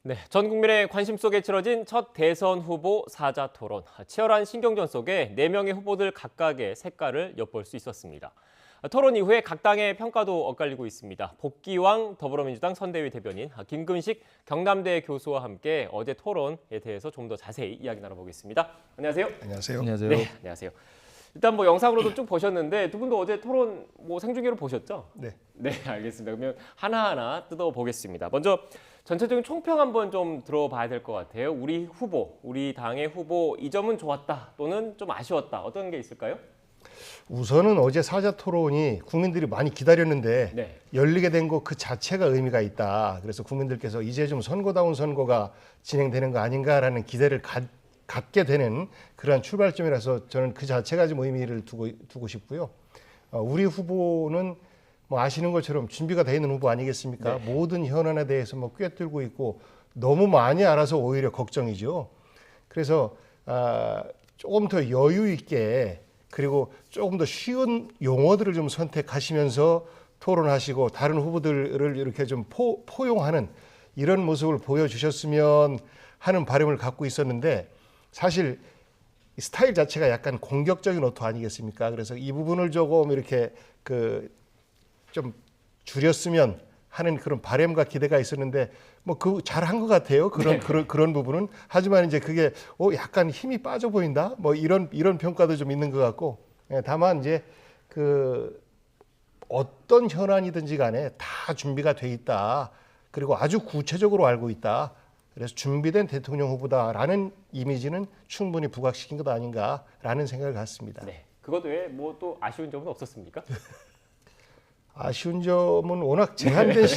네, 전 국민의 관심 속에 치러진 첫 대선 후보 사자 토론. 치열한 신경전 속에 4명의 후보들 각각의 색깔을 엿볼 수 있었습니다. 토론 이후에 각 당의 평가도 엇갈리고 있습니다. 복귀왕 더불어민주당 선대위 대변인 김근식 경남대 교수와 함께 어제 토론에 대해서 좀 더 자세히 이야기 나눠보겠습니다. 안녕하세요. 안녕하세요. 안녕하세요. 네, 안녕하세요. 일단 영상으로도 쭉 보셨는데 두 분도 어제 토론 생중계로 보셨죠? 네. 네, 알겠습니다. 그러면 하나하나 뜯어보겠습니다. 먼저 전체적인 총평 한번 좀 들어봐야 될 것 같아요. 우리 후보, 우리 당의 후보 이 점은 좋았다 또는 좀 아쉬웠다. 어떤 게 있을까요? 우선은 어제 사자 토론이 국민들이 많이 기다렸는데 네. 열리게 된 것 그 자체가 의미가 있다. 그래서 국민들께서 이제 좀 선거다운 선거가 진행되는 거 아닌가라는 기대를 갖게 되는 그러한 출발점이라서 저는 그 자체가 좀 의미를 두고 싶고요. 우리 후보는 아시는 것처럼 준비가 돼 있는 후보 아니겠습니까? 네. 모든 현안에 대해서 꿰뚫고 있고 너무 많이 알아서 오히려 걱정이죠. 그래서 조금 더 여유 있게 그리고 조금 더 쉬운 용어들을 좀 선택하시면서 토론하시고 다른 후보들을 이렇게 좀 포용하는 이런 모습을 보여주셨으면 하는 바람을 갖고 있었는데 사실 스타일 자체가 약간 공격적인 어투 아니겠습니까? 그래서 이 부분을 조금 이렇게 좀 줄였으면 하는 그런 바람과 기대가 있었는데 그 잘한 것 같아요. 그런 부분은. 하지만 이제 그게 약간 힘이 빠져 보인다. 이런 평가도 좀 있는 것 같고. 다만 이제 어떤 현안이든지 간에 다 준비가 돼 있다. 그리고 아주 구체적으로 알고 있다. 그래서 준비된 대통령 후보다라는 이미지는 충분히 부각시킨 것 아닌가라는 생각을 갖습니다. 네. 그것 외에 또 아쉬운 점은 없었습니까? 아쉬운 점은 워낙 제한된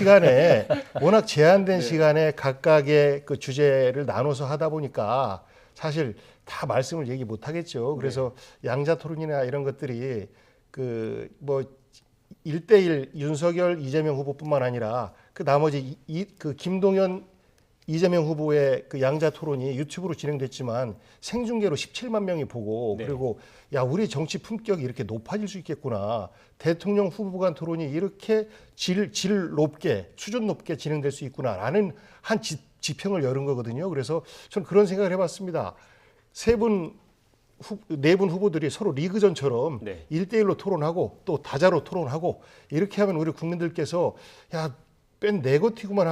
시간에 각각의 그 주제를 나눠서 하다 보니까 사실 다 말씀을 얘기 못 하겠죠. 그래서 양자 토론이나 이런 것들이 1대1 윤석열, 이재명 후보뿐만 아니라 그 나머지 그 김동연, 이재명 후보의 그 양자 토론이 유튜브로 진행됐지만 생중계로 17만 명이 보고 네. 그리고 우리 정치 품격이 이렇게 높아질 수 있겠구나. 대통령 후보 간 토론이 이렇게 질 높게 수준 높게 진행될 수 있구나라는 한 지평을 열은 거거든요. 그래서 저는 그런 생각을 해봤습니다. 네 분 후보들이 서로 리그전처럼 네. 1대1로 토론하고 또 다자로 토론하고 이렇게 하면 우리 국민들께서 뺀 네거티브만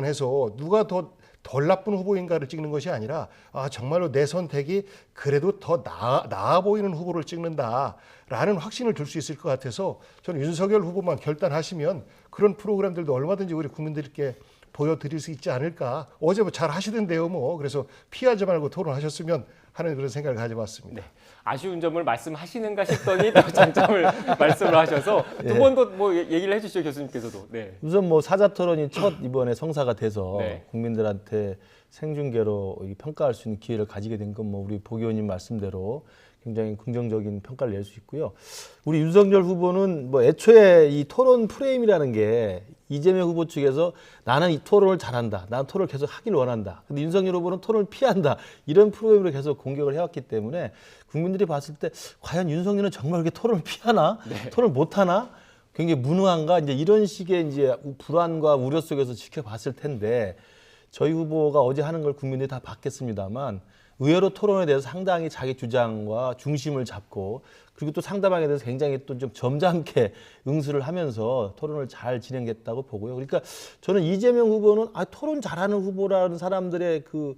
해서 누가 덜 나쁜 후보인가를 찍는 것이 아니라 정말로 내 선택이 그래도 더 나아 보이는 후보를 찍는다라는 확신을 줄 수 있을 것 같아서 저는 윤석열 후보만 결단하시면 그런 프로그램들도 얼마든지 우리 국민들께 보여드릴 수 있지 않을까. 어제 잘 하시던데요. 그래서 피하지 말고 토론하셨으면 하는 그런 생각을 가져봤습니다. 네. 아쉬운 점을 말씀하시는가 싶더니 또 장점을 말씀을 하셔서 두 번도 얘기를 해주시죠, 교수님께서도. 네. 우선 사자 토론이 첫 이번에 성사가 돼서 네. 국민들한테 생중계로 평가할 수 있는 기회를 가지게 된 건 우리 복 의원님 말씀대로 굉장히 긍정적인 평가를 낼 수 있고요. 우리 윤석열 후보는 애초에 이 토론 프레임이라는 게 이재명 후보 측에서 나는 이 토론을 잘한다. 나는 토론을 계속 하길 원한다. 근데 윤석열 후보는 토론을 피한다. 이런 프로그램으로 계속 공격을 해왔기 때문에 국민들이 봤을 때 과연 윤석열은 정말 그렇게 토론을 피하나? 네. 토론을 못하나? 굉장히 무능한가? 이제 이런 식의 불안과 우려 속에서 지켜봤을 텐데 저희 후보가 어제 하는 걸 국민들이 다 봤겠습니다만 의외로 토론에 대해서 상당히 자기 주장과 중심을 잡고 그리고 또 상대방에 대해서 굉장히 또 좀 점잖게 응수를 하면서 토론을 잘 진행했다고 보고요. 그러니까 저는 이재명 후보는 토론 잘하는 후보라는 사람들의 그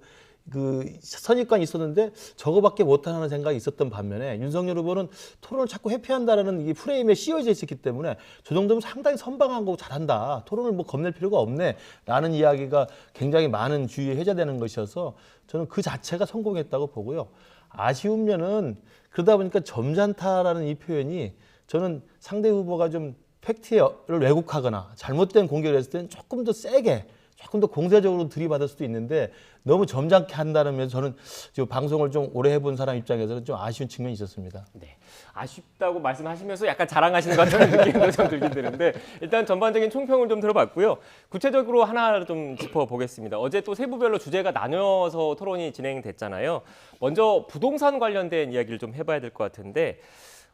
선입관이 있었는데 저거밖에 못하는 생각이 있었던 반면에 윤석열 후보는 토론을 자꾸 회피한다라는 이 프레임에 씌워져 있었기 때문에 저 정도면 상당히 선방하고 잘한다. 토론을 겁낼 필요가 없네라는 이야기가 굉장히 많은 주위에 회자되는 것이어서 저는 그 자체가 성공했다고 보고요. 아쉬운 면은 그러다 보니까 점잖다라는 이 표현이 저는 상대 후보가 좀 팩트를 왜곡하거나 잘못된 공격을 했을 때는 조금 더 세게 조금 더 공세적으로 들이받을 수도 있는데 너무 점잖게 한다는 면에서 저는 지금 방송을 좀 오래 해본 사람 입장에서는 좀 아쉬운 측면이 있었습니다. 네. 아쉽다고 말씀하시면서 약간 자랑하시는 것 같은 느낌도 좀 들긴 드는데 일단 전반적인 총평을 좀 들어봤고요. 구체적으로 하나 좀 짚어보겠습니다. 어제 또 세부별로 주제가 나뉘어서 토론이 진행됐잖아요. 먼저 부동산 관련된 이야기를 좀 해봐야 될 것 같은데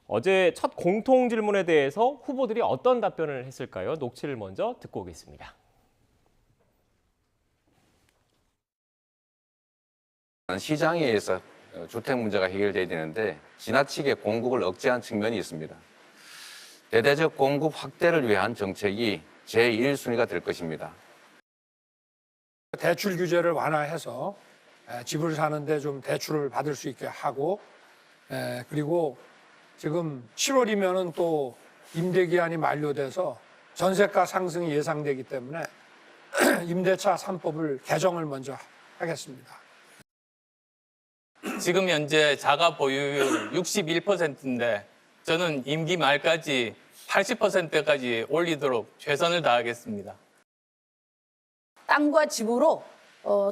어제 첫 공통 질문에 대해서 후보들이 어떤 답변을 했을까요? 녹취를 먼저 듣고 오겠습니다. 시장에 의해서 주택 문제가 해결돼야 되는데 지나치게 공급을 억제한 측면이 있습니다. 대대적 공급 확대를 위한 정책이 제1순위가 될 것입니다. 대출 규제를 완화해서 집을 사는데 좀 대출을 받을 수 있게 하고, 그리고 지금 7월이면은 또 임대 기한이 만료돼서 전세가 상승이 예상되기 때문에 임대차 3법을 개정을 먼저 하겠습니다. 지금 현재 자가 보유율 61%인데 저는 임기 말까지 80%까지 올리도록 최선을 다하겠습니다. 땅과 집으로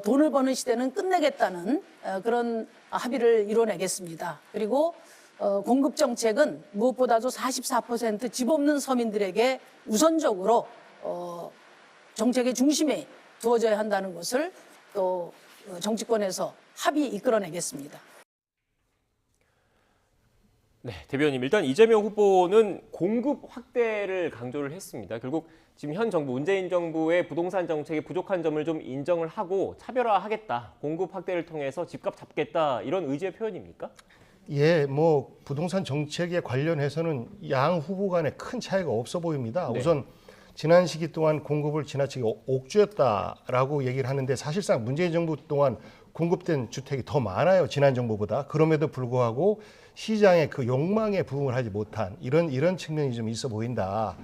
돈을 버는 시대는 끝내겠다는 그런 합의를 이뤄내겠습니다. 그리고 공급 정책은 무엇보다도 44% 집 없는 서민들에게 우선적으로 정책의 중심에 두어져야 한다는 것을 또 정치권에서 합의 이끌어내겠습니다. 네, 대변인 일단 이재명 후보는 공급 확대를 강조를 했습니다. 결국 지금 현 정부 문재인 정부의 부동산 정책이 부족한 점을 좀 인정을 하고 차별화하겠다. 공급 확대를 통해서 집값 잡겠다. 이런 의지의 표현입니까? 예, 뭐 부동산 정책에 관련해서는 양 후보 간에 큰 차이가 없어 보입니다. 네. 우선 지난 시기 동안 공급을 지나치게 옥죄었다라고 얘기를 하는데 사실상 문재인 정부 동안 공급된 주택이 더 많아요. 지난 정부보다. 그럼에도 불구하고 시장의 그 욕망에 부응을 하지 못한 이런 측면이 좀 있어 보인다.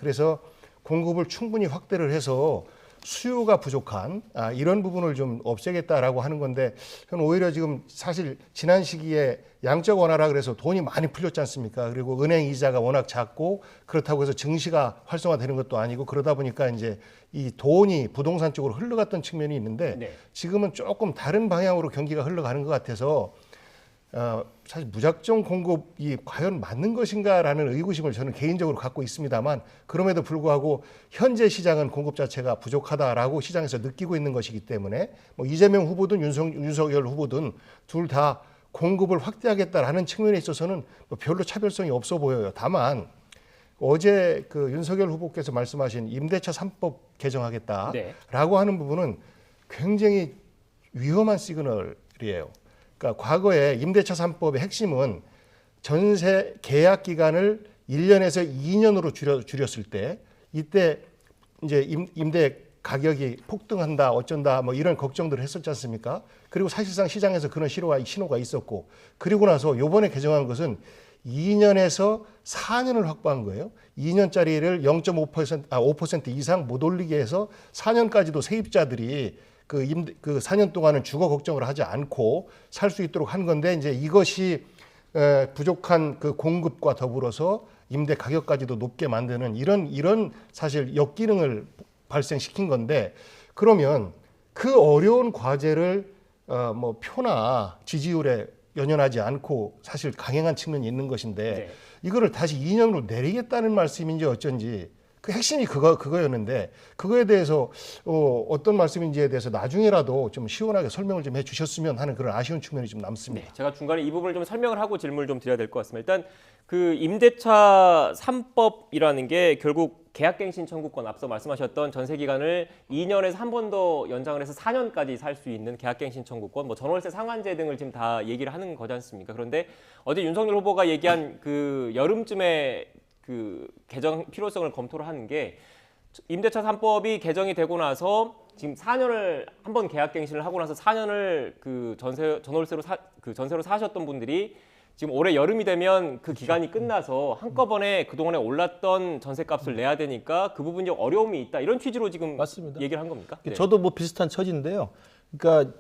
그래서 공급을 충분히 확대를 해서 수요가 부족한 이런 부분을 좀 없애겠다라고 하는 건데 저는 오히려 지금 사실 지난 시기에 양적 완화라 그래서 돈이 많이 풀렸지 않습니까? 그리고 은행 이자가 워낙 작고 그렇다고 해서 증시가 활성화되는 것도 아니고 그러다 보니까 이제 이 돈이 부동산 쪽으로 흘러갔던 측면이 있는데 네. 지금은 조금 다른 방향으로 경기가 흘러가는 것 같아서 사실 무작정 공급이 과연 맞는 것인가라는 의구심을 저는 개인적으로 갖고 있습니다만 그럼에도 불구하고 현재 시장은 공급 자체가 부족하다라고 시장에서 느끼고 있는 것이기 때문에 뭐 이재명 후보든 윤석열 후보든 둘 다 공급을 확대하겠다라는 측면에 있어서는 뭐 별로 차별성이 없어 보여요. 다만 어제 그 윤석열 후보께서 말씀하신 임대차 3법 개정하겠다라고 네. 하는 부분은 굉장히 위험한 시그널이에요. 그러니까 과거에 임대차 3법의 핵심은 전세 계약 기간을 1년에서 2년으로 줄였을 때 이때 이제 임대 가격이 폭등한다 어쩐다 뭐 이런 걱정들을 했었지 않습니까? 그리고 사실상 시장에서 그런 신호가 있었고 그리고 나서 요번에 개정한 것은 2년에서 4년을 확보한 거예요. 2년짜리를 5% 이상 못 올리게 해서 4년까지도 세입자들이 그 4년 동안은 주거 걱정을 하지 않고 살 수 있도록 한 건데 이제 이것이 부족한 그 공급과 더불어서 임대 가격까지도 높게 만드는 이런 사실 역기능을 발생시킨 건데 그러면 그 어려운 과제를 뭐 표나 지지율에 연연하지 않고 사실 강행한 측면이 있는 것인데 네. 이거를 다시 2년으로 내리겠다는 말씀인지 어쩐지 그 핵심이 그거였는데 그거에 대해서 어떤 말씀인지에 대해서 나중에라도 좀 시원하게 설명을 좀 해주셨으면 하는 그런 아쉬운 측면이 좀 남습니다. 네, 제가 중간에 이 부분을 좀 설명을 하고 질문을 좀 드려야 될 것 같습니다. 일단 그 임대차 3법이라는 게 결국 계약갱신 청구권 앞서 말씀하셨던 전세 기간을 2년에서 한 번 더 연장을 해서 4년까지 살 수 있는 계약갱신 청구권, 뭐 전월세 상한제 등을 지금 다 얘기를 하는 거지 않습니까? 그런데 어제 윤석열 후보가 얘기한 그 여름쯤에 그 개정 필요성을 검토를 하는 게 임대차 3법이 개정이 되고 나서 지금 4년을 한 번 계약갱신을 하고 나서 4년을 그 전세로 사셨던 분들이 지금 올해 여름이 되면 그 기간이 끝나서 한꺼번에 그동안에 올랐던 전세값을 내야 되니까 그 부분이 어려움이 있다. 이런 취지로 지금 맞습니다. 얘기를 한 겁니까? 네. 저도 뭐 비슷한 처지인데요. 그러니까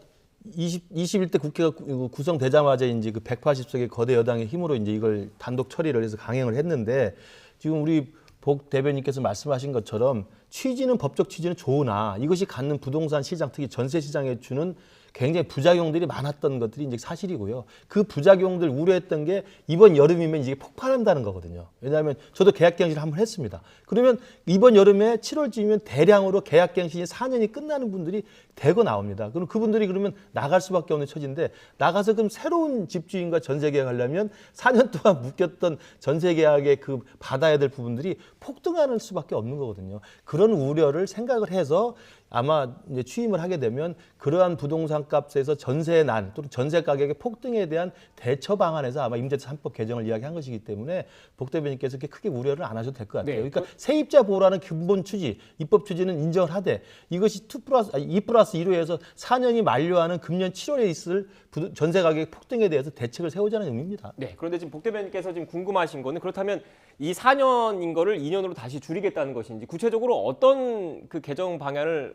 21대 국회가 구성되자마자 이제 그 180석의 거대 여당의 힘으로 이제 이걸 단독 처리를 해서 강행을 했는데 지금 우리 복 대변인께서 말씀하신 것처럼 취지는 법적 취지는 좋으나 이것이 갖는 부동산 시장 특히 전세 시장에 주는 굉장히 부작용들이 많았던 것들이 이제 사실이고요. 그 부작용들 우려했던 게 이번 여름이면 이제 폭발한다는 거거든요. 왜냐하면 저도 계약갱신을 한번 했습니다. 그러면 이번 여름에 7월쯤이면 대량으로 계약갱신이 4년이 끝나는 분들이 대거 나옵니다. 그럼 그분들이 그러면 나갈 수밖에 없는 처지인데 나가서 그럼 새로운 집주인과 전세 계약하려면 4년 동안 묶였던 전세 계약에 그 받아야 될 부분들이 폭등하는 수밖에 없는 거거든요. 그런 우려를 생각을 해서 아마 이제 취임을 하게 되면 그러한 부동산 값에서 전세난 또는 전세 가격의 폭등에 대한 대처 방안에서 아마 임대차 3법 개정을 이야기한 것이기 때문에 복 대변인께서 그렇게 크게 우려를 안 하셔도 될 것 같아요. 네. 그러니까 세입자 보호라는 근본 취지, 입법 취지는 인정을 하되 이것이 2+1호에서 4년이 만료하는 금년 7월에 있을 전세 가격의 폭등에 대해서 대책을 세우자는 의미입니다. 네. 그런데 지금 복 대변인께서 지금 궁금하신 거는 그렇다면 이 4년인 거를 2년으로 다시 줄이겠다는 것인지 구체적으로 어떤 그 개정 방향을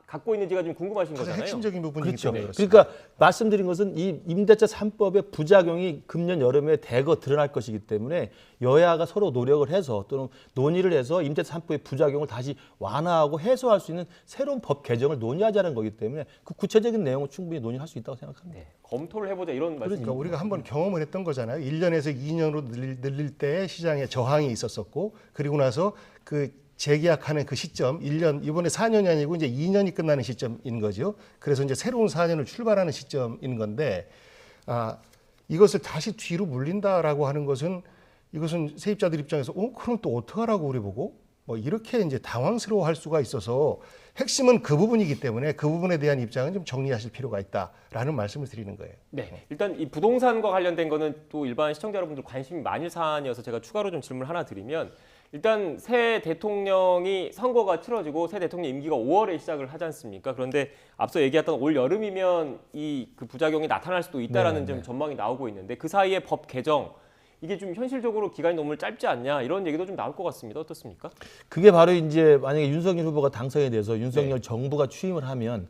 갖고 있는지가 좀 궁금하신 가장 거잖아요. 핵심적인 부분이기 그렇죠. 때문에 그렇습니다. 그러니까 말씀드린 것은 이 임대차 3법의 부작용이 금년 여름에 대거 드러날 것이기 때문에 여야가 서로 노력을 해서 또는 논의를 해서 임대차 3법의 부작용을 다시 완화하고 해소할 수 있는 새로운 법 개정을 논의하자는 거기 때문에 그 구체적인 내용을 충분히 논의할 수 있다고 생각합니다. 네. 검토를 해보자 이런 말씀입니다. 그러니까 우리가 한번 경험을 했던 거잖아요. 1년에서 2년으로 늘릴 때 시장에 저항이 있었었고 그리고 나서 그 재계약하는 그 시점 1년 이번에 4년이 아니고 이제 2년이 끝나는 시점인 거죠. 그래서 이제 새로운 4년을 출발하는 시점인 건데 이것을 다시 뒤로 물린다라고 하는 것은 이것은 세입자들 입장에서 그럼 또 어떡하라고 우리 보고 뭐 이렇게 이제 당황스러워할 수가 있어서 핵심은 그 부분이기 때문에 그 부분에 대한 입장은 좀 정리하실 필요가 있다라는 말씀을 드리는 거예요. 네, 일단 이 부동산과 관련된 거는 또 일반 시청자 여러분들 관심이 많을 사안이어서 제가 추가로 좀 질문 하나 드리면 일단 새 대통령이 선거가 치러지고 새 대통령 임기가 5월에 시작을 하지 않습니까? 그런데 앞서 얘기했던 올 여름이면 이 그 부작용이 나타날 수도 있다라는 좀 전망이 나오고 있는데 그 사이에 법 개정 이게 좀 현실적으로 기간이 너무 짧지 않냐 이런 얘기도 좀 나올 것 같습니다. 어떻습니까? 그게 바로 이제 만약에 윤석열 후보가 당선이 돼서 윤석열 정부가 취임을 하면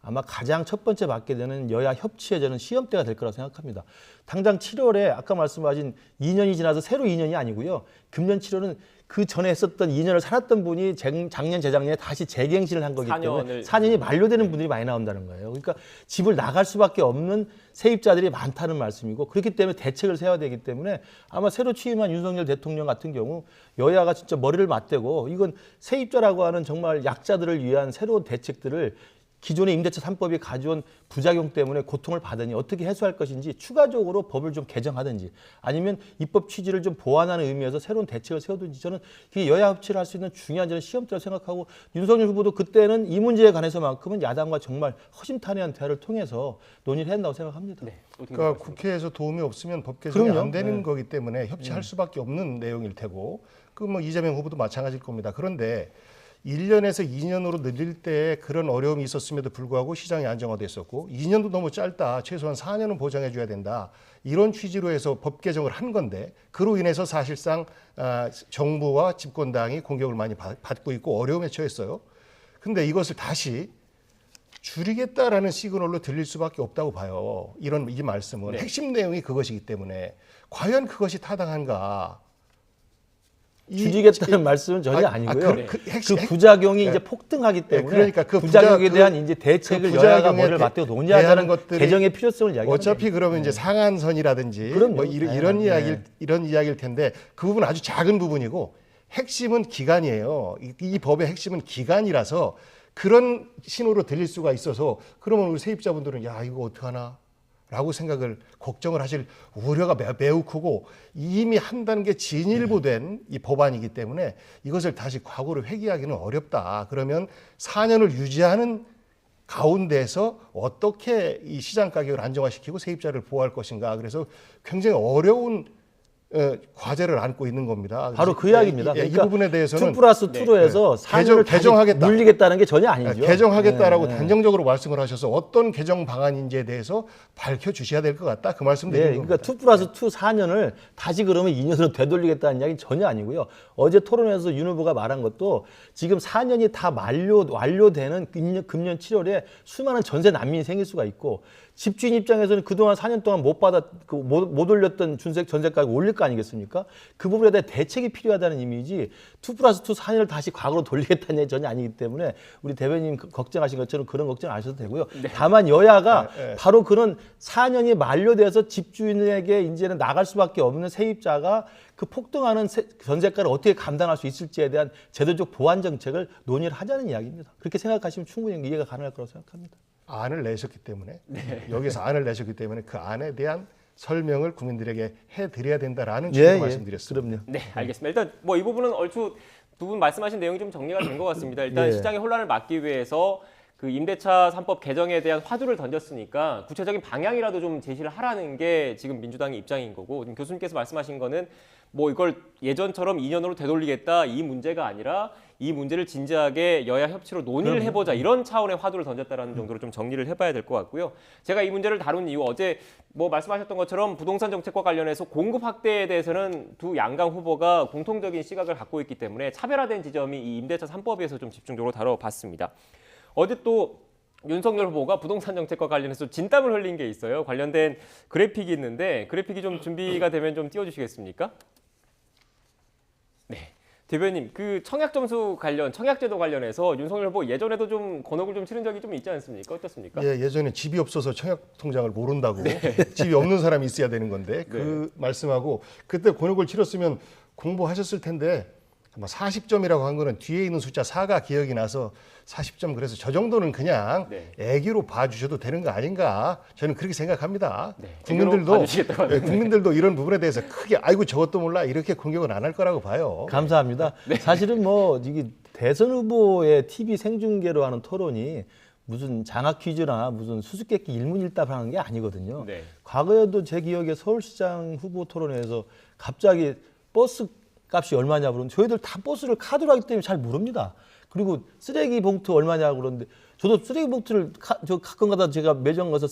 아마 가장 첫 번째 맡게 되는 여야 협치의 저는 시험대가 될 거라고 생각합니다. 당장 7월에 아까 말씀하신 2년이 지나서 새로 2년이 아니고요. 금년 7월은 그 전에 했었던 2년을 살았던 분이 작년, 재작년에 다시 재갱신을 한 거기 때문에 4년이 만료되는 분들이 많이 나온다는 거예요. 그러니까 집을 나갈 수밖에 없는 세입자들이 많다는 말씀이고 그렇기 때문에 대책을 세워야 되기 때문에 아마 새로 취임한 윤석열 대통령 같은 경우 여야가 진짜 머리를 맞대고 이건 세입자라고 하는 정말 약자들을 위한 새로운 대책들을 기존의 임대차 3법이 가져온 부작용 때문에 고통을 받으니 어떻게 해소할 것인지 추가적으로 법을 좀 개정하든지 아니면 입법 취지를 좀 보완하는 의미에서 새로운 대책을 세우든지 저는 이게 여야 합치를 할 수 있는 중요한 저는 시험대라고 생각하고 윤석열 후보도 그때는 이 문제에 관해서만큼은 야당과 정말 허심탄회한 대화를 통해서 논의를 해야 한다고 생각합니다. 네. 그러니까 국회에서 도움이 없으면 법 개정이 그럼요. 안 되는 네. 거기 때문에 협치할 수밖에 없는 내용일 테고 그 뭐 이재명 후보도 마찬가지일 겁니다. 그런데 1년에서 2년으로 늘릴 때 그런 어려움이 있었음에도 불구하고 시장이 안정화됐었고 2년도 너무 짧다. 최소한 4년은 보장해 줘야 된다. 이런 취지로 해서 법 개정을 한 건데 그로 인해서 사실상 정부와 집권당이 공격을 많이 받고 있고 어려움에 처했어요. 근데 이것을 다시 줄이겠다라는 시그널로 들릴 수밖에 없다고 봐요. 이 말씀은 네. 핵심 내용이 그것이기 때문에 과연 그것이 타당한가? 줄이겠다는 말씀은 전혀 아니고요. 그 그 부작용이 이제 폭등하기 때문에 그러니까 그 부작용에 대한 이제 대책을 그 여야가 부작용에 머리를 맞대고 논의하자는 것들이 개정의 필요성을 이야기합니다. 어차피 그러면 이제 상한선이라든지 그럼요. 뭐 이런 이야기일 텐데 그 부분은 아주 작은 부분이고 핵심은 기간이에요. 이 법의 핵심은 기간이라서 그런 신호로 들릴 수가 있어서 그러면 우리 세입자분들은 야 이거 어떡하나 라고 생각을 걱정을 하실 우려가 매우 크고 이미 한 단계 진일보된 이 법안이기 때문에 이것을 다시 과거로 회귀하기는 어렵다. 그러면 4년을 유지하는 가운데서 어떻게 이 시장 가격을 안정화시키고 세입자를 보호할 것인가. 그래서 굉장히 어려운 과제를 안고 있는 겁니다. 바로 그 이야기입니다. 이 부분에 대해서는 2+2로 해서 4년을 개정하겠다. 물리겠다는 게 전혀 아니죠. 개정하겠다라고 단정적으로 말씀을 하셔서 어떤 개정 방안인지에 대해서 밝혀주셔야 될 것 같다. 그 말씀 드리는 겁니다. 그러니까 2+2 4년을 다시 그러면 2년으로 되돌리겠다는 이야기는 전혀 아니고요. 어제 토론회에서 윤 후보가 말한 것도 지금 4년이 다 완료되는 금년 7월에 수많은 전세 난민이 생길 수가 있고 집주인 입장에서는 그동안 4년 동안 못 올렸던 전세 가격 올릴 거 아니겠습니까? 그 부분에 대한 대책이 필요하다는 이미지 2+2 4년을 다시 과거로 돌리겠다는 얘기 전혀 아니기 때문에 우리 대변인 걱정하신 것처럼 그런 걱정 안 하셔도 되고요. 다만 여야가 바로 그런 4년이 만료돼서 집주인에게 이제는 나갈 수밖에 없는 세입자가 그 폭등하는 전세가를 어떻게 감당할 수 있을지에 대한 제도적 보완 정책을 논의를 하자는 이야기입니다. 그렇게 생각하시면 충분히 이해가 가능할 거라고 생각합니다. 안을 내셨기 때문에 여기서 안을 내셨기 때문에 그 안에 대한 설명을 국민들에게 해드려야 된다라는 취지로 말씀드렸습니다. 그럼요. 네, 알겠습니다. 일단 뭐 이 부분은 얼추 두 분 말씀하신 내용이 좀 정리가 된 것 같습니다. 일단 예. 시장의 혼란을 막기 위해서 그 임대차 3법 개정에 대한 화두를 던졌으니까 구체적인 방향이라도 좀 제시를 하라는 게 지금 민주당의 입장인 거고, 지금 교수님께서 말씀하신 거는 뭐 이걸 예전처럼 2년으로 되돌리겠다 이 문제가 아니라 이 문제를 진지하게 여야 협치로 논의를 해보자, 이런 차원의 화두를 던졌다라는 정도로 좀 정리를 해봐야 될 것 같고요. 제가 이 문제를 다룬 이유, 어제 뭐 말씀하셨던 것처럼 부동산 정책과 관련해서 공급 확대에 대해서는 두 양강 후보가 공통적인 시각을 갖고 있기 때문에 차별화된 지점이 이 임대차 3법에서 좀 집중적으로 다뤄봤습니다. 어제 또 윤석열 후보가 부동산 정책과 관련해서 진땀을 흘린 게 있어요. 관련된 그래픽이 있는데, 그래픽이 좀 준비가 되면 좀 띄워주시겠습니까? 네, 대변인, 그 청약점수 관련, 청약제도 관련해서 윤석열 후보 예전에도 좀 곤혹을 좀 치른 적이 좀 있지 않습니까? 어떻습니까? 예, 예전에 집이 없어서 청약통장을 모른다고 집이 없는 사람이 있어야 되는 건데 그 말씀하고 그때 곤욕을 치렀으면 공부하셨을 텐데 뭐 40점이라고 한 거는 뒤에 있는 숫자 4가 기억이 나서 40점, 그래서 저 정도는 그냥 애기로 봐주셔도 되는 거 아닌가, 저는 그렇게 생각합니다. 국민들도 이런 부분에 대해서 크게 아이고 저것도 몰라 이렇게 공격은 안 할 거라고 봐요. 감사합니다. 사실은 뭐 이게 대선 후보의 TV 생중계로 하는 토론이 무슨 장학 퀴즈나 무슨 수수께끼 일문일답하는 게 아니거든요. 과거에도 제 기억에 서울시장 후보 토론회에서 갑자기 버스 값이 얼마냐 그러는데 저희들 다 버스를 카드로 하기 때문에 잘 모릅니다. 그리고 쓰레기 봉투 얼마냐고 그러는데 저도 쓰레기 봉투를 가끔 가다 제가 매점 가서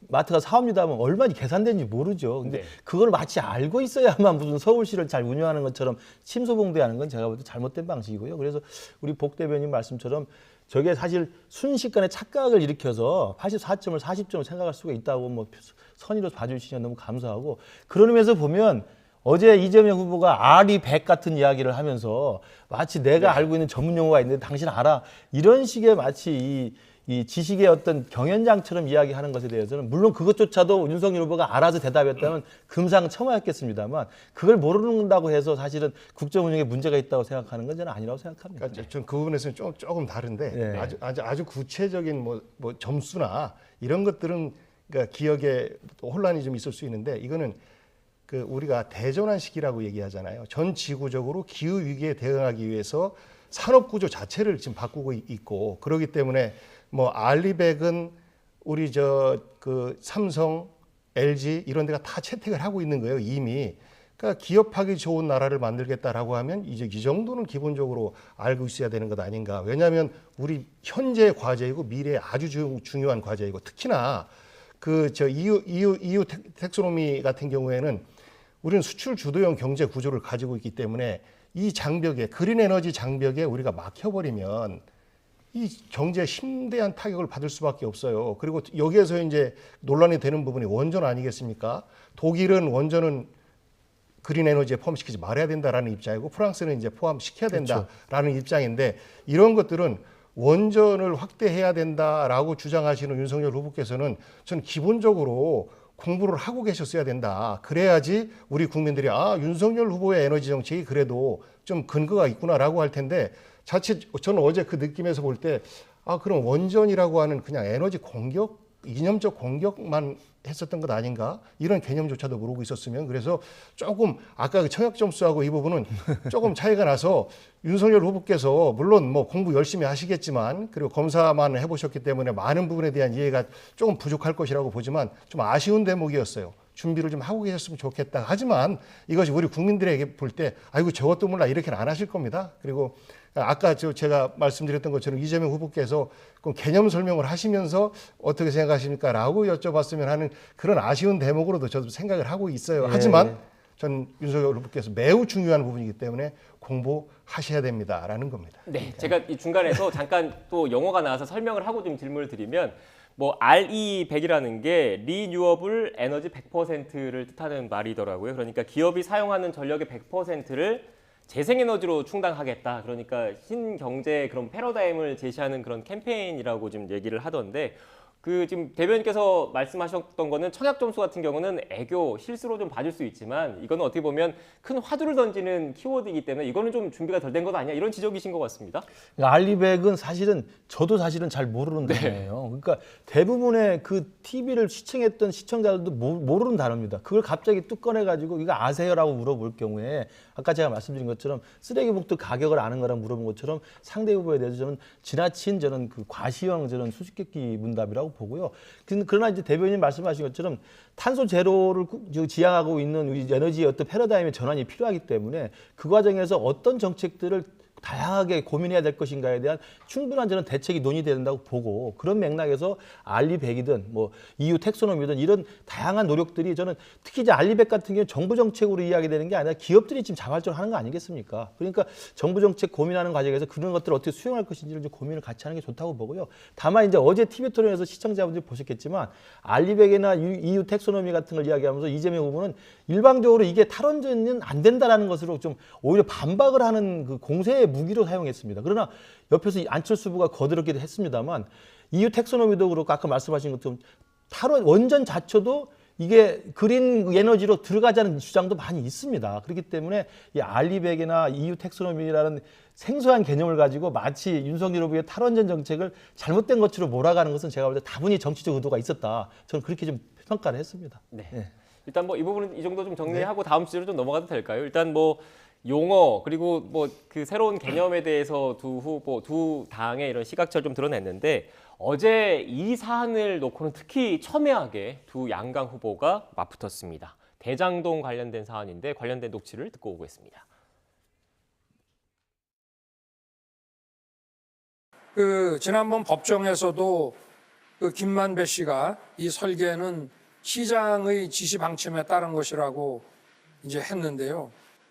마트 가서 사옵니다 하면 얼마나 계산되는지 모르죠. 근데 그걸 마치 알고 있어야만 무슨 서울시를 잘 운영하는 것처럼 침소봉대하는 건 제가 볼 때 잘못된 방식이고요. 그래서 우리 복 대변인 말씀처럼 저게 사실 순식간에 착각을 일으켜서 84점을 40점을 생각할 수가 있다고 뭐 선의로 봐주시면 너무 감사하고, 그런 의미에서 보면 어제 이재명 후보가 R이 100 같은 이야기를 하면서 마치 내가 알고 있는 전문 용어가 있는데 당신 알아, 이런 식의 마치 이 지식의 어떤 경연장처럼 이야기하는 것에 대해서는 물론 그것조차도 윤석열 후보가 알아서 대답했다면 금상첨화였겠습니다만 그걸 모른다고 해서 사실은 국정 운영에 문제가 있다고 생각하는 건 저는 아니라고 생각합니다. 그러니까 저는 그 부분에서는 조금 다른데 아주 구체적인 뭐 점수나 이런 것들은 그러니까 기억에 혼란이 좀 있을 수 있는데, 이거는 그 우리가 대전환 시기라고 얘기하잖아요. 전 지구적으로 기후 위기에 대응하기 위해서 산업 구조 자체를 지금 바꾸고 있고, 그렇기 때문에 뭐 알리백은 우리 그 삼성, LG 이런 데가 다 채택을 하고 있는 거예요, 이미. 그러니까 기업하기 좋은 나라를 만들겠다라고 하면 이제 이 정도는 기본적으로 알고 있어야 되는 것 아닌가. 왜냐하면 우리 현재의 과제이고 미래의 아주 중요한 과제이고, 특히나 그 EU 텍소노미 같은 경우에는 우리는 수출 주도형 경제 구조를 가지고 있기 때문에 이 장벽에, 그린 에너지 장벽에 우리가 막혀버리면 이 경제에 심대한 타격을 받을 수밖에 없어요. 그리고 여기에서 이제 논란이 되는 부분이 원전 아니겠습니까? 독일은 원전은 그린 에너지에 포함시키지 말아야 된다라는 입장이고, 프랑스는 이제 포함시켜야 된다라는 입장인데, 이런 것들은 원전을 확대해야 된다라고 주장하시는 윤석열 후보께서는 저는 기본적으로 공부를 하고 계셨어야 된다. 그래야지 우리 국민들이 윤석열 후보의 에너지 정책이 그래도 좀 근거가 있구나라고 할 텐데, 자칫 저는 어제 그 느낌에서 볼 때 그럼 원전이라고 하는 그냥 에너지 공격, 이념적 공격만 했었던 것 아닌가? 이런 개념조차도 모르고 있었으면. 그래서 조금 아까 그 청약 점수하고 이 부분은 조금 차이가 나서 윤석열 후보께서 물론 뭐 공부 열심히 하시겠지만, 그리고 검사만 해보셨기 때문에 많은 부분에 대한 이해가 조금 부족할 것이라고 보지만 좀 아쉬운 대목이었어요. 준비를 좀 하고 계셨으면 좋겠다. 하지만 이것이 우리 국민들에게 볼 때 아이고 저것도 몰라 이렇게는 안 하실 겁니다. 그리고 아까 제가 말씀드렸던 것처럼 이재명 후보께서 개념 설명을 하시면서 어떻게 생각하십니까? 라고 여쭤봤으면 하는 그런 아쉬운 대목으로도 저도 생각을 하고 있어요. 하지만 전 윤석열 후보께서 매우 중요한 부분이기 때문에 공부하셔야 됩니다라는 겁니다. 네, 제가 이 중간에서 잠깐 또 영어가 나와서 설명을 하고 좀 질문을 드리면, 뭐 RE100이라는 게 리뉴어블 에너지 100%를 뜻하는 말이더라고요. 그러니까 기업이 사용하는 전력의 100%를 재생에너지로 충당하겠다. 그러니까 신경제 그런 패러다임을 제시하는 그런 캠페인이라고 지금 얘기를 하던데, 지금 대변인께서 말씀하셨던 거는 청약 점수 같은 경우는 애교, 실수로 좀 봐줄 수 있지만 이거는 어떻게 보면 큰 화두를 던지는 키워드이기 때문에 이거는 좀 준비가 덜 된 것 아니야? 이런 지적이신 것 같습니다. 그러니까 알리백은 저도 사실은 잘 모르는 단어예요. 그러니까 대부분의 그 TV를 시청했던 시청자들도 모르는 단어입니다. 그걸 갑자기 뚝 꺼내가지고 이거 아세요라고 물어볼 경우에 아까 제가 말씀드린 것처럼 쓰레기 봉투 가격을 아는 거랑 물어본 것처럼 상대 후보에 대해서 저는 지나친 그 과시형 수수께끼 문답이라고 보고요. 그러나 이제 대변인 말씀하신 것처럼 탄소 제로를 지향하고 있는 우리 에너지의 어떤 패러다임의 전환이 필요하기 때문에 그 과정에서 어떤 정책들을 다양하게 고민해야 될 것인가에 대한 충분한 저는 대책이 논의돼야 된다고 보고 그런 맥락에서 알리백이든 뭐 EU 텍소노미든 이런 다양한 노력들이 저는 특히 이제 알리백 같은 경우는 정부 정책으로 이야기되는 게 아니라 기업들이 지금 자발적으로 하는 거 아니겠습니까? 그러니까 정부 정책 고민하는 과정에서 그런 것들을 어떻게 수용할 것인지를 좀 고민을 같이 하는 게 좋다고 보고요. 다만 이제 어제 TV 토론에서 시청자분들이 보셨겠지만 알리백이나 EU 텍소노미 같은 걸 이야기하면서 이재명 후보는 일방적으로 이게 탈원전은 안 된다라는 것으로 좀 오히려 반박을 하는 그 공세의 무기로 사용했습니다. 그러나 옆에서 안철수 후보가 거들었기도 했습니다만 EU 텍소노미도 그렇고 아까 말씀하신 것처럼 원전 자체도 이게 그린 에너지로 들어가자는 주장도 많이 있습니다. 그렇기 때문에 이 알리백이나 EU 텍소노미라는 생소한 개념을 가지고 마치 윤석열 후보의 탈원전 정책을 잘못된 것으로 몰아가는 것은 제가 볼 때 다분히 정치적 의도가 있었다. 저는 그렇게 좀 평가를 했습니다. 네. 네. 일단 뭐 이 부분은 이 정도 좀 정리하고 다음 주제로 좀 넘어가도 될까요? 일단 뭐 용어 그리고 뭐 그 새로운 개념에 대해서 두 당의 이런 시각차를 좀 드러냈는데 어제 이 사안을 놓고는 특히 첨예하게 두 양강 후보가 맞붙었습니다. 대장동 관련된 사안인데 관련된 녹취를 듣고 오겠습니다. 지난번 법정에서도 김만배 씨가 이 설계는 시장의 지시 방침에 따른 것이라고 이제 했는데요.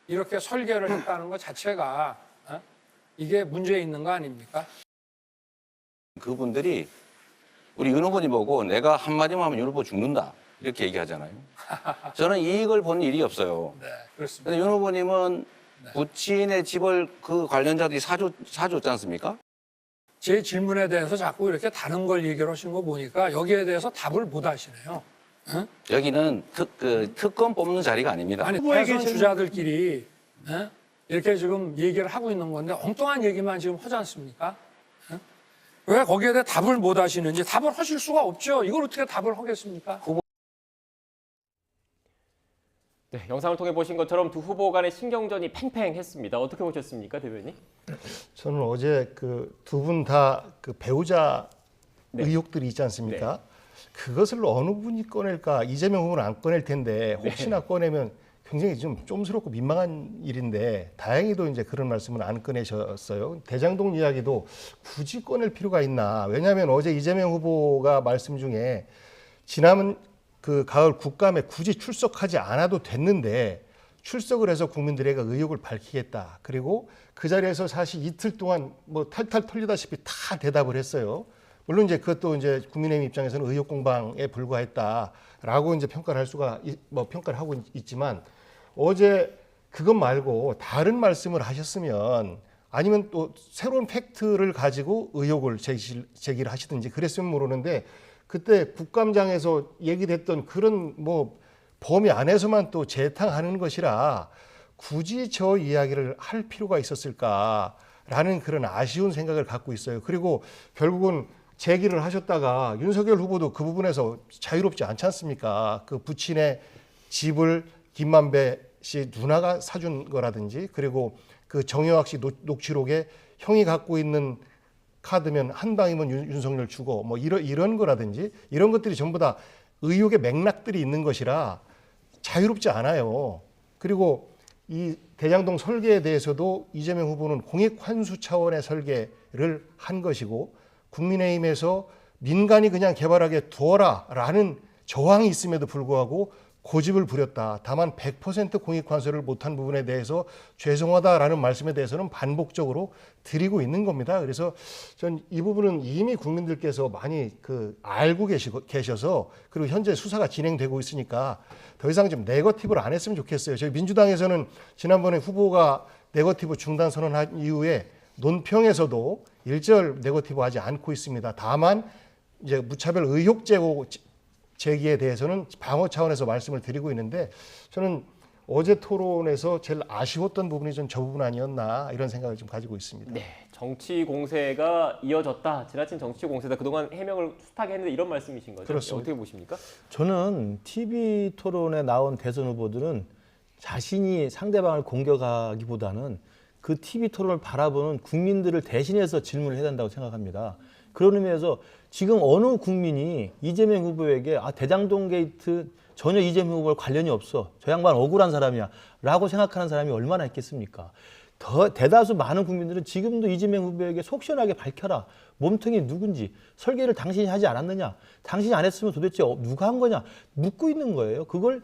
이렇게 설계를 했다는 것 자체가 이게 문제 있는 거 아닙니까? 그분들이 우리 윤 후보님 보고 내가 한마디만 하면 윤 후보 죽는다 이렇게 얘기하잖아요. 저는 이익을 본 일이 없어요. 네, 그렇습니다. 근데 윤 후보님은 부친의 집을 그 관련자들이 사줬지 않습니까? 제 질문에 대해서 자꾸 이렇게 다른 걸 얘기를 하신 거 보니까 여기에 대해서 답을 못 하시네요. 응? 여기는 특검 뽑는 자리가 아닙니다. 아니, 대선 주자들끼리 이렇게 지금 얘기를 하고 있는 건데 엉뚱한 얘기만 지금 하지 않습니까? 응? 왜 거기에 대해 답을 못 하시는지 답을 하실 수가 없죠. 이걸 어떻게 답을 하겠습니까? 네, 영상을 통해 보신 것처럼 두 후보 간의 신경전이 팽팽했습니다. 어떻게 보셨습니까, 대변인? 저는 어제 그 두 분 다 그 배우자 네. 의혹들이 있지 않습니까? 그것을 어느 분이 꺼낼까? 이재명 후보는 안 꺼낼 텐데 혹시나 꺼내면 굉장히 좀 쫌스럽고 민망한 일인데 다행히도 이제 그런 말씀은 안 꺼내셨어요. 대장동 이야기도 굳이 꺼낼 필요가 있나? 왜냐하면 어제 이재명 후보가 말씀 중에 지난 그 가을 국감에 굳이 출석하지 않아도 됐는데 출석을 해서 국민들에게 의혹을 밝히겠다. 그리고 그 자리에서 사실 이틀 동안 뭐 탈탈 털리다시피 다 대답을 했어요. 물론 이제 그것도 이제 국민의힘 입장에서는 의혹 공방에 불과했다라고 이제 평가를 할 수가 평가를 하고 있지만 어제 그것 말고 다른 말씀을 하셨으면 아니면 또 새로운 팩트를 가지고 의혹을 제기를 하시든지 그랬으면 모르는데 그때 국감장에서 얘기됐던 그런 뭐 범위 안에서만 또 재탕하는 것이라 굳이 저 이야기를 할 필요가 있었을까라는 그런 아쉬운 생각을 갖고 있어요. 그리고 결국은 제기를 하셨다가 윤석열 후보도 그 부분에서 자유롭지 않지 않습니까? 그 부친의 집을 김만배 씨 누나가 사준 거라든지 그리고 그 정영학 씨 녹취록에 형이 갖고 있는 카드면 한 방이면 윤석열 주고 뭐 이런 거라든지 이런 것들이 전부 다 의혹의 맥락들이 있는 것이라 자유롭지 않아요. 그리고 이 대장동 설계에 대해서도 이재명 후보는 공익 환수 차원의 설계를 한 것이고 국민의힘에서 민간이 그냥 개발하게 두어라라는 저항이 있음에도 불구하고 고집을 부렸다. 다만 100% 공익 환수를 못한 부분에 대해서 죄송하다라는 말씀에 대해서는 반복적으로 드리고 있는 겁니다. 그래서 전 이 부분은 이미 국민들께서 많이 알고 계셔서 그리고 현재 수사가 진행되고 있으니까 더 이상 좀 네거티브를 안 했으면 좋겠어요. 저희 민주당에서는 지난번에 후보가 네거티브 중단 선언한 이후에 논평에서도 일절 네거티브 하지 않고 있습니다. 다만 이제 무차별 의혹 제기에 대해서는 방어 차원에서 말씀을 드리고 있는데 저는 어제 토론에서 제일 아쉬웠던 부분이 좀 저 부분 아니었나 이런 생각을 좀 가지고 있습니다. 네, 정치 공세가 이어졌다. 지나친 정치 공세다. 그동안 해명을 숱하게 했는데 이런 말씀이신 거죠? 그렇습니다. 어떻게 보십니까? 저는 TV 토론에 나온 대선 후보들은 자신이 상대방을 공격하기보다는 그 TV 토론을 바라보는 국민들을 대신해서 질문을 해야 된다고 생각합니다. 그런 의미에서 지금 어느 국민이 이재명 후보에게 대장동 게이트 전혀 이재명 후보와 관련이 없어. 저 양반 억울한 사람이야. 라고 생각하는 사람이 얼마나 있겠습니까? 대다수 많은 국민들은 지금도 이재명 후보에게 속 시원하게 밝혀라. 몸통이 누군지. 설계를 당신이 하지 않았느냐. 당신이 안 했으면 도대체 누가 한 거냐. 묻고 있는 거예요. 그걸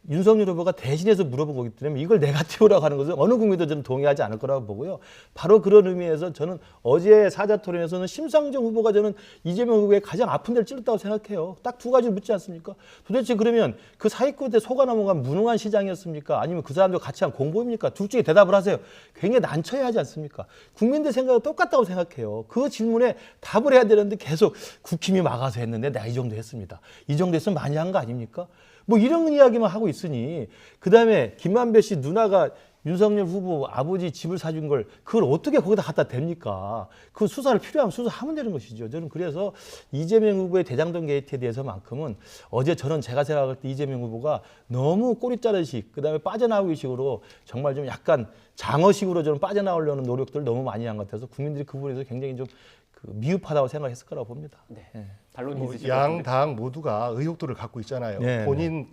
윤석열 후보가 대신해서 물어본 거기 때문에 이걸 네거티브라고 하는 것은 어느 국민도 저는 동의하지 않을 거라고 보고요. 바로 그런 의미에서 저는 어제 사자 토론에서는 심상정 후보가 저는 이재명 후보의 가장 아픈 데를 찔렀다고 생각해요. 딱 두 가지를 묻지 않습니까? 도대체 그러면 그 사익구대 속아 넘어간 무능한 시장이었습니까? 아니면 그 사람들 같이 한 공범입니까? 둘 중에 대답을 하세요. 굉장히 난처해 하지 않습니까? 국민들 생각은 똑같다고 생각해요. 그 질문에 답을 해야 되는데 계속 국힘이 막아서 했는데 나 이 정도 했습니다. 이 정도 했으면 많이 한 거 아닙니까? 뭐 이런 이야기만 하고 있으니 그다음에 김만배 씨 누나가 윤석열 후보 아버지 집을 사준 걸 그걸 어떻게 거기다 갖다 댑니까? 그 수사를 필요하면 수사하면 되는 것이죠. 저는 그래서 이재명 후보의 대장동 게이트에 대해서만큼은 어제 저는 제가 생각할 때 이재명 후보가 너무 꼬리 자르식 그다음에 빠져나오기 식으로 정말 좀 약간 장어식으로 좀 빠져나오려는 노력들을 너무 많이 한 것 같아서 국민들이 그 부분에서 굉장히 좀 미흡하다고 생각했을 거라고 봅니다. 네. 반론이 있으신 것 양 같은데. 당 모두가 의혹들을 갖고 있잖아요. 네, 본인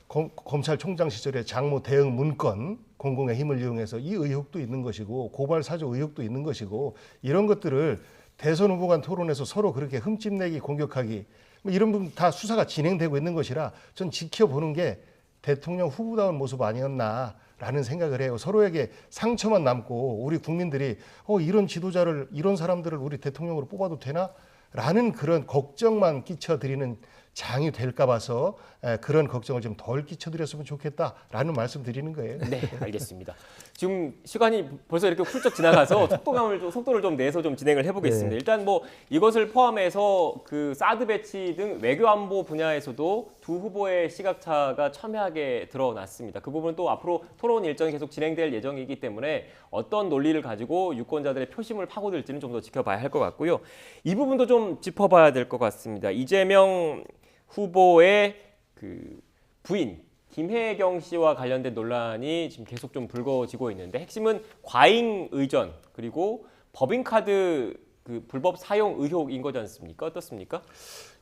검찰총장 시절에 장모 대응 문건 공공의 힘을 이용해서 이 의혹도 있는 것이고 고발 사주 의혹도 있는 것이고 이런 것들을 대선 후보 간 토론에서 서로 그렇게 흠집내기 공격하기 뭐 이런 부분 다 수사가 진행되고 있는 것이라 전 지켜보는 게 대통령 후보다운 모습 아니었나라는 생각을 해요. 서로에게 상처만 남고 우리 국민들이 이런 지도자를 이런 사람들을 우리 대통령으로 뽑아도 되나? 라는 그런 걱정만 끼쳐드리는 장이 될까 봐서 그런 걱정을 좀 덜 끼쳐드렸으면 좋겠다라는 말씀 드리는 거예요. 네, 알겠습니다. 지금 시간이 벌써 이렇게 훌쩍 지나가서 속도를 좀 내서 좀 진행을 해보겠습니다. 네. 일단 뭐 이것을 포함해서 그 사드 배치 등 외교안보 분야에서도 두 후보의 시각차가 첨예하게 드러났습니다. 그 부분은 또 앞으로 토론 일정이 계속 진행될 예정이기 때문에 어떤 논리를 가지고 유권자들의 표심을 파고들지는 좀 더 지켜봐야 할 것 같고요. 이 부분도 좀 짚어봐야 될 것 같습니다. 이재명 후보의 그 부인 김혜경 씨와 관련된 논란이 지금 계속 좀 불거지고 있는데 핵심은 과잉 의전 그리고 법인카드 그 불법 사용 의혹인 거지 않습니까? 어떻습니까?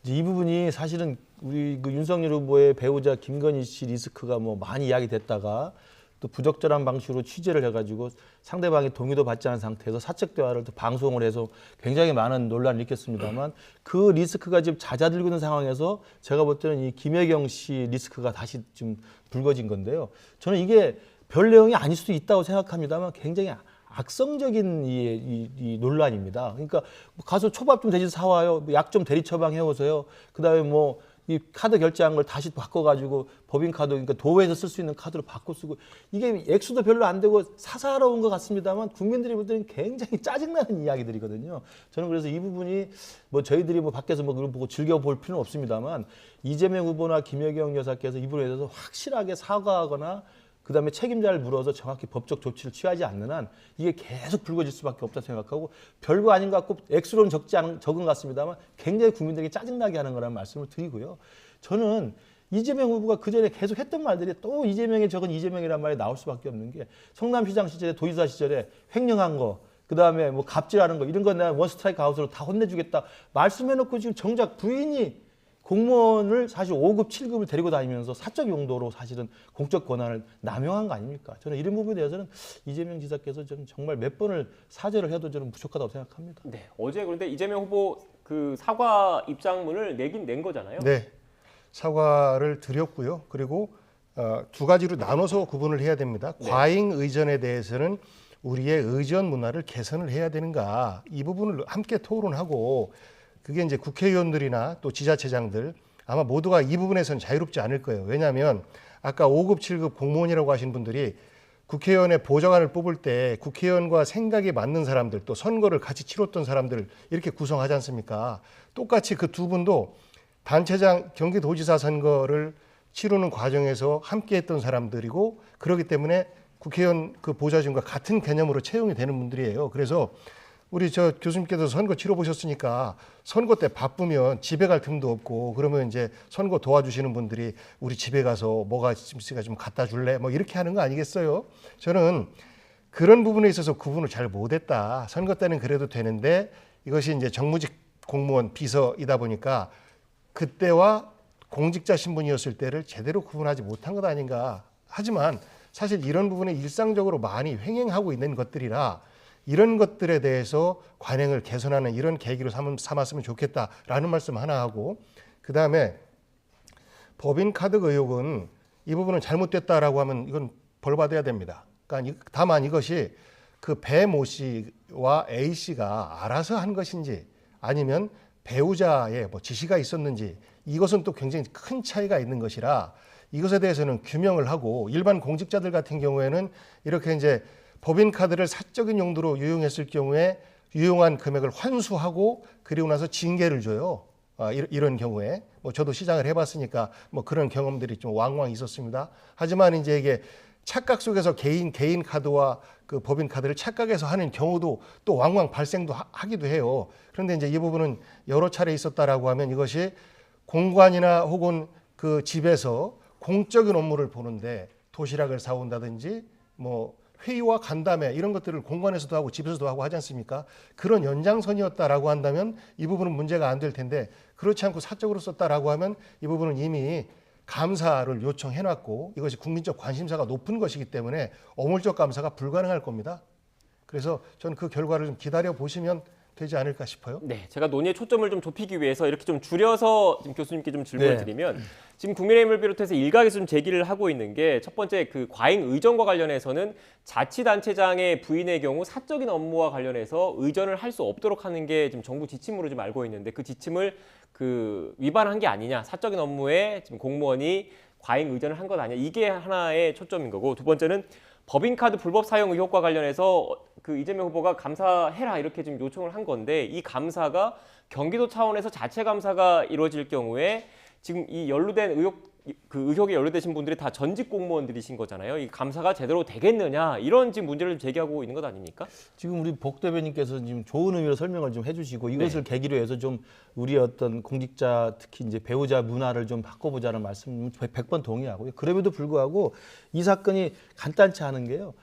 이 부분이 사실은 우리 그 윤석열 후보의 배우자 김건희 씨 리스크가 뭐 많이 이야기됐다가 또 부적절한 방식으로 취재를 해가지고 상대방이 동의도 받지 않은 상태에서 사적 대화를 또 방송을 해서 굉장히 많은 논란을 일으켰습니다만 그 리스크가 지금 잦아들고 있는 상황에서 제가 볼 때는 이 김혜경 씨 리스크가 다시 좀 불거진 건데요. 저는 이게 별 내용이 아닐 수도 있다고 생각합니다만 굉장히 악성적인 이 논란입니다. 그러니까 가서 초밥 좀 대신 사와요. 약 좀 대리 처방해 오세요. 그다음에 뭐 이 카드 결제한 걸 다시 바꿔가지고 법인카드, 그러니까 도에서 쓸 수 있는 카드로 바꿔 쓰고 이게 액수도 별로 안 되고 사사로운 것 같습니다만 국민들이 볼 때는 굉장히 짜증나는 이야기들이거든요. 저는 그래서 이 부분이 뭐 저희들이 뭐 밖에서 뭐 그걸 보고 즐겨볼 필요는 없습니다만 이재명 후보나 김혜경 여사께서 이 부분에 대해서 확실하게 사과하거나 그다음에 책임자를 물어서 정확히 법적 조치를 취하지 않는 한 이게 계속 불거질 수밖에 없다 생각하고 별거 아닌 것 같고 액수로는 적은 것 같습니다만 굉장히 국민들에게 짜증나게 하는 거라는 말씀을 드리고요. 저는 이재명 후보가 그전에 계속 했던 말들이 또 이재명이 적은 이재명이라는 말이 나올 수밖에 없는 게 성남시장 시절에 도지사 시절에 횡령한 거 그다음에 뭐 갑질하는 거 이런 거 내가 원스트라이크 아웃으로 다 혼내주겠다 말씀해놓고 지금 정작 부인이 공무원을 사실 5급, 7급을 데리고 다니면서 사적 용도로 사실은 공적 권한을 남용한 거 아닙니까? 저는 이런 부분에 대해서는 이재명 지사께서 저는 정말 몇 번을 사죄를 해도 저는 부족하다고 생각합니다. 네, 어제 그런데 이재명 후보 그 사과 입장문을 내긴 낸 거잖아요. 네, 사과를 드렸고요. 그리고 두 가지로 나눠서 구분을 해야 됩니다. 네. 과잉 의전에 대해서는 우리의 의전 문화를 개선을 해야 되는가 이 부분을 함께 토론하고 그게 이제 국회의원들이나 또 지자체장들 아마 모두가 이 부분에서는 자유롭지 않을 거예요. 왜냐하면 아까 5급, 7급 공무원이라고 하신 분들이 국회의원의 보좌관을 뽑을 때 국회의원과 생각이 맞는 사람들 또 선거를 같이 치렀던 사람들 이렇게 구성하지 않습니까? 똑같이 그 두 분도 단체장 경기도지사 선거를 치르는 과정에서 함께했던 사람들이고 그렇기 때문에 국회의원 그 보좌진과 같은 개념으로 채용이 되는 분들이에요. 그래서 우리 저 교수님께서 선거 치러보셨으니까 선거 때 바쁘면 집에 갈 틈도 없고 그러면 이제 선거 도와주시는 분들이 우리 집에 가서 뭐가 있으니까 좀 갖다 줄래? 뭐 이렇게 하는 거 아니겠어요? 저는 그런 부분에 있어서 구분을 잘 못했다. 선거 때는 그래도 되는데 이것이 이제 정무직 공무원 비서이다 보니까 그때와 공직자 신분이었을 때를 제대로 구분하지 못한 것 아닌가. 하지만 사실 이런 부분에 일상적으로 많이 횡행하고 있는 것들이라 이런 것들에 대해서 관행을 개선하는 이런 계기로 삼았으면 좋겠다라는 말씀 하나 하고 그다음에 법인카드 의혹은 이 부분은 잘못됐다라고 하면 이건 벌받아야 됩니다. 그러니까 다만 이것이 그 배 모 씨와 A 씨가 알아서 한 것인지 아니면 배우자의 뭐 지시가 있었는지 이것은 또 굉장히 큰 차이가 있는 것이라 이것에 대해서는 규명을 하고 일반 공직자들 같은 경우에는 이렇게 이제 법인카드를 사적인 용도로 유용했을 경우에 유용한 금액을 환수하고 그리고 나서 징계를 줘요. 이런 경우에 뭐 저도 시장을 해봤으니까 뭐 그런 경험들이 좀 왕왕 있었습니다. 하지만 이제 이게 착각 속에서 개인 카드와 그 법인카드를 착각해서 하는 경우도 또 왕왕 발생도 하기도 해요. 그런데 이제 이 부분은 여러 차례 있었다라고 하면 이것이 공관이나 혹은 그 집에서 공적인 업무를 보는데 도시락을 사온다든지 뭐 회의와 간담회 이런 것들을 공관에서도 하고 집에서도 하고 하지 않습니까? 그런 연장선이었다라고 한다면 이 부분은 문제가 안 될 텐데 그렇지 않고 사적으로 썼다라고 하면 이 부분은 이미 감사를 요청해놨고 이것이 국민적 관심사가 높은 것이기 때문에 어물적 감사가 불가능할 겁니다. 그래서 저는 그 결과를 좀 기다려 보시면 되지 않을까 싶어요. 네, 제가 논의의 초점을 좀 좁히기 위해서 이렇게 좀 줄여서 지금 교수님께 좀 질문을 드리면 지금 국민의힘을 비롯해서 일각에서 좀 제기를 하고 있는 게 첫 번째 그 과잉 의전과 관련해서는 자치단체장의 부인의 경우 사적인 업무와 관련해서 의전을 할 수 없도록 하는 게 지금 정부 지침으로 좀 알고 있는데 그 지침을 그 위반한 게 아니냐, 사적인 업무에 지금 공무원이 과잉 의전을 한 것 아니냐 이게 하나의 초점인 거고 두 번째는 법인카드 불법 사용 의혹과 관련해서 그 이재명 후보가 감사해라 이렇게 지금 요청을 한 건데 이 감사가 경기도 차원에서 자체 감사가 이루어질 경우에 지금 이 연루된 의혹에 연루되신 분들이 다 전직 공무원들이신 거잖아요. 이 감사가 제대로 되겠느냐 이런 지금 문제를 좀 제기하고 있는 것 아닙니까? 지금 우리 복 대변인께서 지금 좋은 의미로 설명을 좀 해주시고 이것을 계기로 해서 좀 우리 어떤 공직자 특히 이제 배우자 문화를 좀 바꿔보자는 말씀 100번 동의하고요. 그럼에도 불구하고 이 사건이 간단치 않은 게요.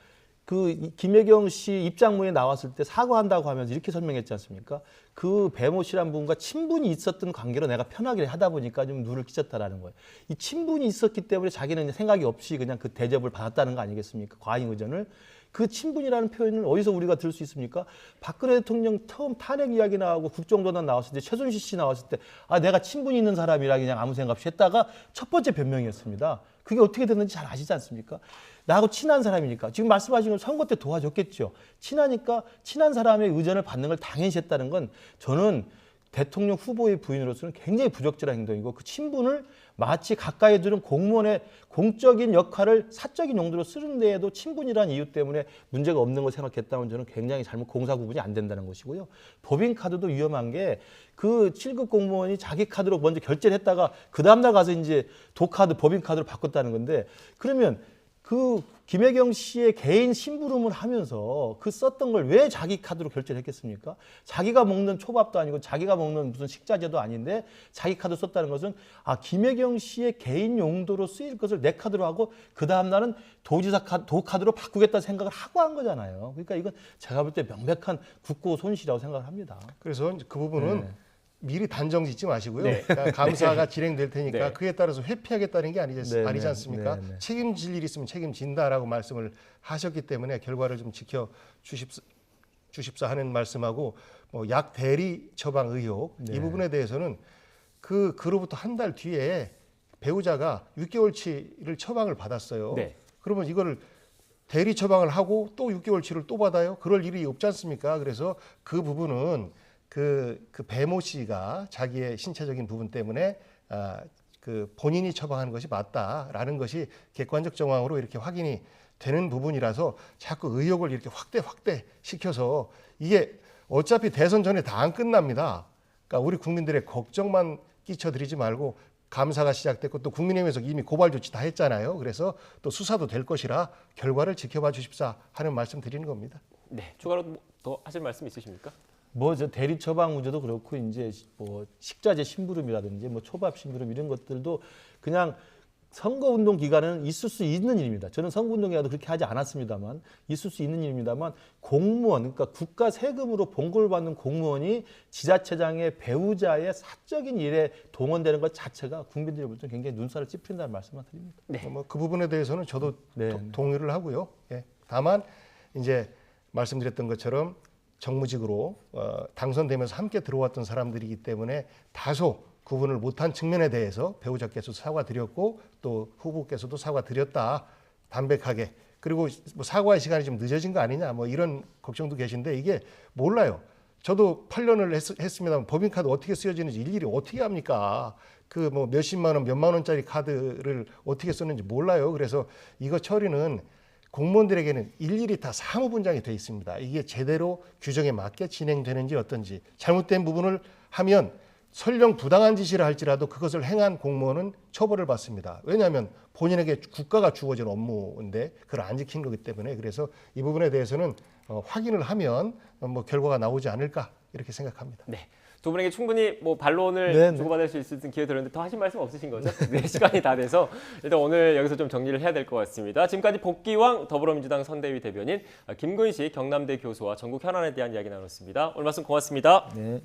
그 김혜경 씨 입장문에 나왔을 때 사과한다고 하면서 이렇게 설명했지 않습니까? 그 배모 씨란 분과 친분이 있었던 관계로 내가 편하게 하다 보니까 좀 누를 끼쳤다라는 거예요. 이 친분이 있었기 때문에 자기는 생각이 없이 그냥 그 대접을 받았다는 거 아니겠습니까? 과잉 의전을. 그 친분이라는 표현을 어디서 우리가 들을 수 있습니까? 박근혜 대통령 처음 탄핵 이야기 나오고 국정조단 나왔을 때 최순실 씨 나왔을 때 내가 친분이 있는 사람이라 그냥 아무 생각 없이 했다가 첫 번째 변명이었습니다. 그게 어떻게 됐는지 잘 아시지 않습니까? 나하고 친한 사람이니까 지금 말씀하신 건 선거 때 도와줬겠죠. 친하니까 친한 사람의 의전을 받는 걸 당연시 했다는 건 저는 대통령 후보의 부인으로서는 굉장히 부적절한 행동이고 그 친분을 마치 가까이 두는 공무원의 공적인 역할을 사적인 용도로 쓰는 데에도 친분이라는 이유 때문에 문제가 없는 걸 생각했다면 저는 굉장히 잘못 공사 구분이 안 된다는 것이고요. 법인카드도 위험한 게 그 7급 공무원이 자기 카드로 먼저 결제를 했다가 그 다음날 가서 이제 도카드 법인카드로 바꿨다는 건데 그러면 그 김혜경 씨의 개인 심부름을 하면서 그 썼던 걸 왜 자기 카드로 결제를 했겠습니까? 자기가 먹는 초밥도 아니고 자기가 먹는 무슨 식자재도 아닌데 자기 카드 썼다는 것은 김혜경 씨의 개인 용도로 쓰일 것을 내 카드로 하고 그 다음 날은 도카드로 바꾸겠다는 생각을 하고 한 거잖아요. 그러니까 이건 제가 볼 때 명백한 국고 손실이라고 생각을 합니다. 그래서 그 부분은 미리 단정 짓지 마시고요. 그러니까 감사가 진행될 테니까 그에 따라서 회피하겠다는 게 아니지 않습니까? 책임질 일이 있으면 책임진다라고 말씀을 하셨기 때문에 결과를 좀 지켜 주십사 하는 말씀하고 약 대리 처방 의혹 이 부분에 대해서는 그로부터 한 달 뒤에 배우자가 6개월치를 처방을 받았어요. 그러면 이거를 대리 처방을 하고 또 6개월치를 또 받아요? 그럴 일이 없지 않습니까? 그래서 그 부분은 그 배모 씨가 자기의 신체적인 부분 때문에 그 본인이 처방하는 것이 맞다라는 것이 객관적 정황으로 이렇게 확인이 되는 부분이라서 자꾸 의혹을 이렇게 확대 시켜서 이게 어차피 대선 전에 다 안 끝납니다. 그러니까 우리 국민들의 걱정만 끼쳐드리지 말고 감사가 시작됐고 또 국민의힘에서 이미 고발 조치 다 했잖아요. 그래서 또 수사도 될 것이라 결과를 지켜봐 주십사 하는 말씀 드리는 겁니다. 네, 추가로 더 하실 말씀 있으십니까? 뭐 저 대리 처방 문제도 그렇고 이제 뭐 식자재 심부름이라든지 뭐 초밥 심부름 이런 것들도 그냥 선거운동 기간에는 있을 수 있는 일입니다. 저는 선거운동 기간도 그렇게 하지 않았습니다만 있을 수 있는 일입니다만 공무원, 그러니까 국가 세금으로 봉급을 받는 공무원이 지자체장의 배우자의 사적인 일에 동원되는 것 자체가 국민들이 볼 때 굉장히 눈살을 찌푸린다는 말씀만 드립니다. 네. 뭐 그 부분에 대해서는 저도 네. 동의를 하고요. 예. 다만 이제 말씀드렸던 것처럼 정무직으로 당선되면서 함께 들어왔던 사람들이기 때문에 다소 구분을 못한 측면에 대해서 배우자께서도 사과드렸고 또 후보께서도 사과드렸다 담백하게. 그리고 뭐 사과의 시간이 좀 늦어진 거 아니냐 뭐 이런 걱정도 계신데 이게 몰라요. 저도 8년을 했습니다만 법인카드 어떻게 쓰여지는지 일일이 어떻게 합니까? 그 뭐 몇십만 원, 몇만 원짜리 카드를 어떻게 쓰는지 몰라요. 그래서 이거 처리는 공무원들에게는 일일이 다 사무분장이 돼 있습니다. 이게 제대로 규정에 맞게 진행되는지 어떤지 잘못된 부분을 하면 설령 부당한 지시를 할지라도 그것을 행한 공무원은 처벌을 받습니다. 왜냐하면 본인에게 국가가 주어진 업무인데 그걸 안 지킨 거기 때문에 그래서 이 부분에 대해서는 확인을 하면 뭐 결과가 나오지 않을까 이렇게 생각합니다. 네. 두 분에게 충분히 뭐 반론을 네, 네. 주고받을 수 있는 기회 드렸는데 더 하실 말씀 없으신 거죠? 네, 시간이 다 돼서 일단 오늘 여기서 좀 정리를 해야 될 것 같습니다. 지금까지 복귀왕 더불어민주당 선대위 대변인 김근식 경남대 교수와 전국 현안에 대한 이야기 나눴습니다. 오늘 말씀 고맙습니다. 네.